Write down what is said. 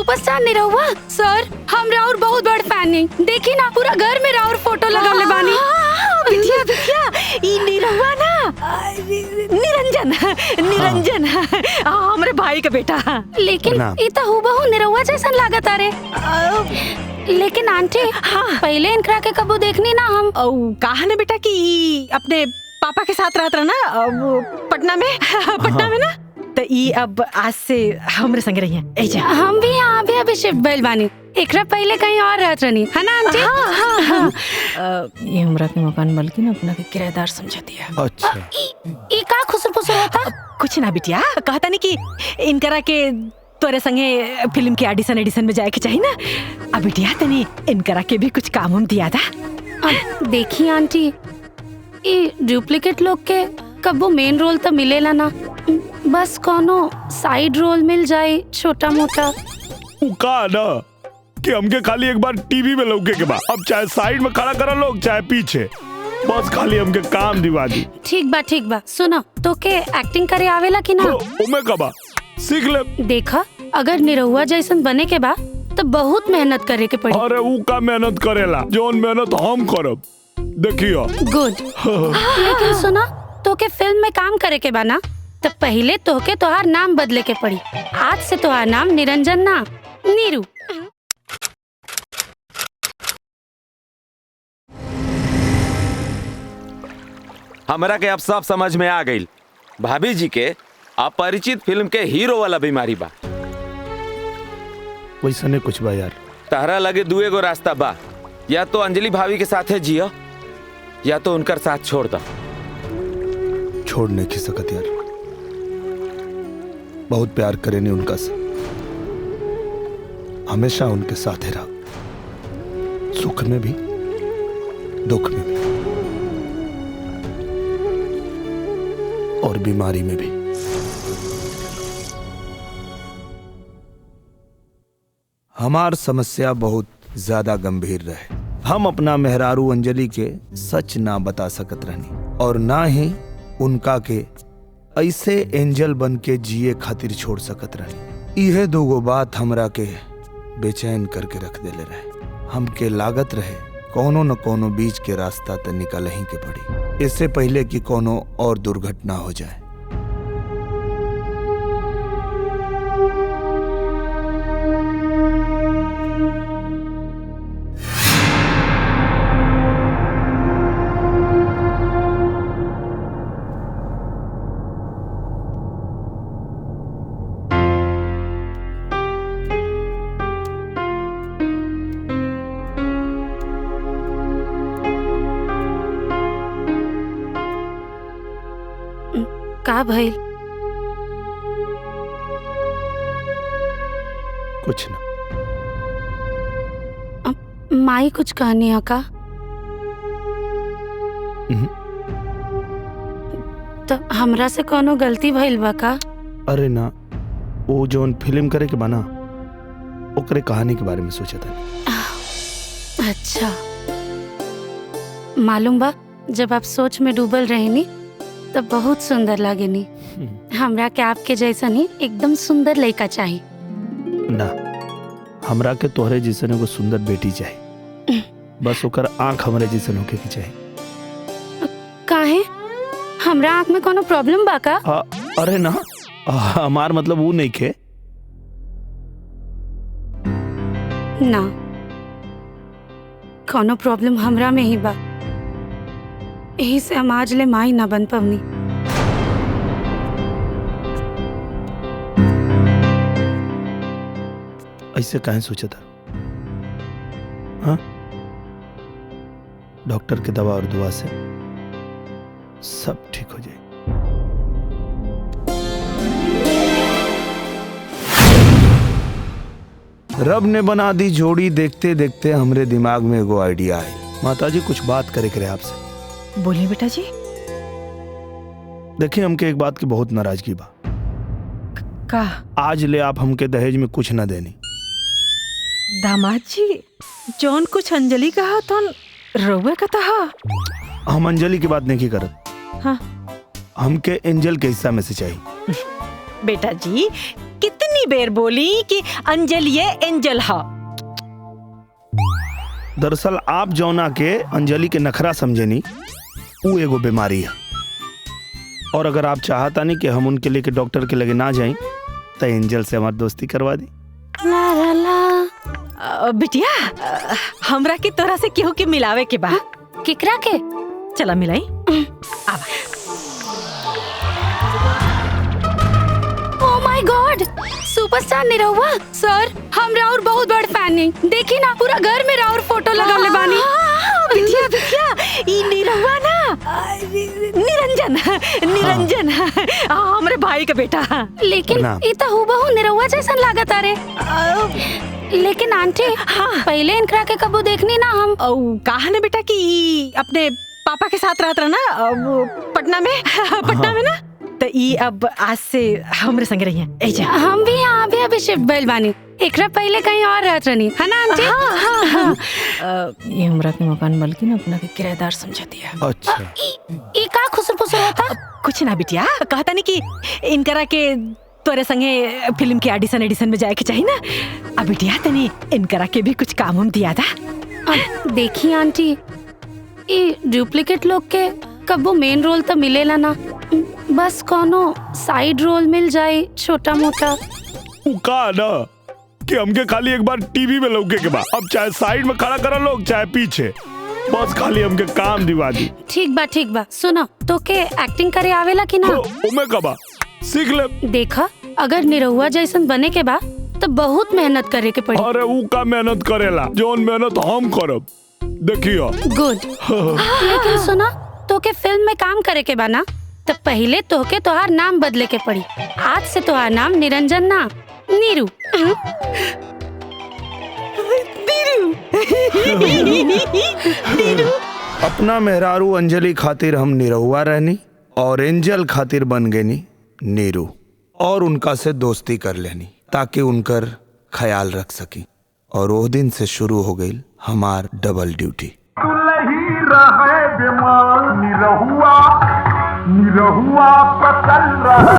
Superstar Nirahua sir, हम राउर बहुत बड़ फैन नहीं। देखी ना पूरा घर में राउर फोटो लगवले बानी। बिटिया बिटिया ई निरहुआ ना निरंजन हमरे भाई का बेटा। लेकिन ई तो हूबहू निरहुआ जैसन लागत अरे। लेकिन आंटी पहले इनकरा के कबू देखनी ना हम। कहा ना बेटा कि अपने पापा के साथ रहत रहा ना पटना में ना, तो ई अब आज से हमरे संग रही है। हम भी यहाँ अभी शिफ्ट भइल बानी। एकरा पहले कहीं और रहत रहनी है ना आंटी? ये हमरा के मकान मालकिन अपना के किराएदार समझ दिया। अच्छा ई का खुसर फुसर होता? कुछ ना बिटिया, कहता नहीं कि इनकरा के तोरे संगे फिल्म के ऑडिशन में जाए के चाहिए ना। अब बिटिया तनी इनकरा के भी कुछ काम दिया था। देखिए आंटी, ये डुप्लीकेट लोग के कबो मेन रोल तो मिलेला ना, बस कोनो साइड रोल मिल जाए छोटा मोटा। का ना कि हमके खाली एक बार टीवी में लौके के बाद, अब चाहे साइड में खड़ा करा लोग चाहे पीछे, बस खाली हमके काम दिवा दी। ठीक बा सुनो, तो के एक्टिंग करे आवेला कि ना? उमे कबा सीख ले। देखा अगर निरहुआ जैसन बने के बा तो बहुत मेहनत करे के पड़ी। अरे ऊ का मेहनत करेला जोन मेहनत हम करब, देखियो। गुड। लेकिन सुना, तो के फिल्म में काम करे के बा ना, तो पहले तो के तोहार नाम बदले के पड़ी। आज से तोहार नाम निरंजन ना, नीरू। हमरा के अब सब समझ में आ गई। भाभी जी के अपरिचित फिल्म के हीरो वाला बीमारी बा। वैसा नहीं कुछ बा यार। तारा लगे दुए गो रास्ता बा, या तो अंजलि भाभी के साथे जियो या तो उनकर साथ छोड़ दो। छोड़ नहीं की सकत यार, बहुत प्यार करे नहीं उनका से, हमेशा उनके साथ ही रहा, सुख में भी दुख में भी और बीमारी में भी। हमार समस्या बहुत ज्यादा गंभीर रहे। हम अपना मेहरारू अंजलि के सच ना बता सकत रहनी और ना ही उनका के ऐसे एंजल बन के जिए खातिर छोड़ सकत रहनी। यह दोगो बात हमरा के बेचैन करके रख देले रहे। हमके लागत रहे कोनो न कोनो बीच के रास्ता तो निकल ही के पड़ी, इससे पहले कि कोनो और दुर्घटना हो जाए। का भइल? कुछ ना। माई कुछ कहनी है का? तो हमरा से कोनो गलती भइल बा का? अरे ना, वो जोन फिल्म करे के बना ओकरे कहानी के बारे में सोचा था। अच्छा, मालूम बा जब आप सोच में डूबल रहेनी तो बहुत सुंदर लागेनी। हमरा के आपके जैसा नहीं एकदम सुंदर लड़का चाहिए। ना, हमरा के तोहरे जैसन एगो सुंदर बेटी चाहिए, बस ओकर आँख हमरे जैसन होके की चाहिए। काहे? हमरा आँख में कोनो प्रॉब्लम बा का? अरे ना, हमार मतलब वो नहीं के ना, कोनो प्रॉब्लम हमरा में ही बा, यही से हम आज ले माई ना बन पवनी। ऐसे काहे सोचा था? हाँ, डॉक्टर के दवा और दुआ से सब ठीक हो जाए। रब ने बना दी जोड़ी, देखते देखते हमरे दिमाग में एगो आइडिया है। माताजी कुछ बात करे करे आपसे। बोलिए बेटा जी। देखिए, हमके एक बात की बहुत नाराजगी बा। का? आज ले आप हमके दहेज में कुछ ना देनी। दामाद जी, जौन कुछ अंजलि कहा तो रोवे का था। हम अंजलि की बात नहीं करत। हाँ, हमके एंजल के हिस्सा में से चाहिए। बेटा जी, कितनी बेर बोली कि अंजलि ये एंजल है। दरअसल आप जौना के अंजलि के नखरा समझेनी वो एगो बीमारी है, और अगर आप चाहता नहीं कि हम उनके लेके डॉक्टर के लगे ना जाएं तो एंजल से हमारी दोस्ती करवा दी। ला ला ला। बिटिया हमरा के तोरा से केहू के मिलावे के बा। किकरा के? चला मिलाई। आवा। Oh my god, superstar Nirahua sir, हम राउर बहुत बड़ फैन नहीं। देखी ना पूरा घर में राउर फोटो लगावले बानी। बिटिया बिटिया ई निरहुआ ना निरंजन निरंजन हमरे भाई का बेटा। लेकिन प्रणाम। ई तो हुबहू निरहुआ जैसन लागत अरे। लेकिन आंटी पहले इनकरा के कबू देखनी ना हम। कहा ना बेटा कि ई अपने पापा के साथ रहत रहा ना वो पटना में ना, तो ई अब आज से हमरे संग रही है। एजा हम भी यहाँ अभी शिफ्ट भइल बानी। एकरा पहले कहीं और रहत रहनी है ना आंटी? ये हमरा के मकान मालकिन अपना के किराएदार समझा दिया। अच्छा, ई का खुसर फुसर होता? कुछ ना बिटिया, कहता नहीं कि इनकरा के तोरे संगे फिल्म के एडिशन में जाए के चाहिए ना। अब बिटिया तनी इनकरा के भी कुछ काम हम दिया था। देखी आंटी, ई डुप्लीकेट लोग के कबो मेन रोल तो मिलेला ना, बस कोनो साइड रोल मिल जाए छोटा मोटा। का ना कि हमके खाली एक बार टीवी में लौके के बाद, अब चाहे साइड में खड़ा करा लोग चाहे पीछे, बस खाली हमके काम दिवा दी। ठीक बा सुनो, तो के एक्टिंग करे आवेला कि ना? ओमे कबा सीख ले। देखा अगर निरहुआ जैसन बने के बा तो बहुत मेहनत करे के पड़ी। अरे ऊ का मेहनत करेला जोन मेहनत हम करब, देखियो। गुड। लेकिन सुना, तो के फिल्म में काम करे के बा ना, तो पहले तो के तोहार नाम बदले के पड़ी। आज से तोहार नाम निरंजन ना, नीरू। अपना मेहरारू अंजलि खातिर हम निरहुआ रहनी और एंजल खातिर बन गई नीरू, और उनका से दोस्ती कर लेनी ताकि उनकर ख्याल रख सकी। और वो दिन से शुरू हो गई हमार डबल ड्यूटी। निरहुआ निरहुआ पकड़ रहा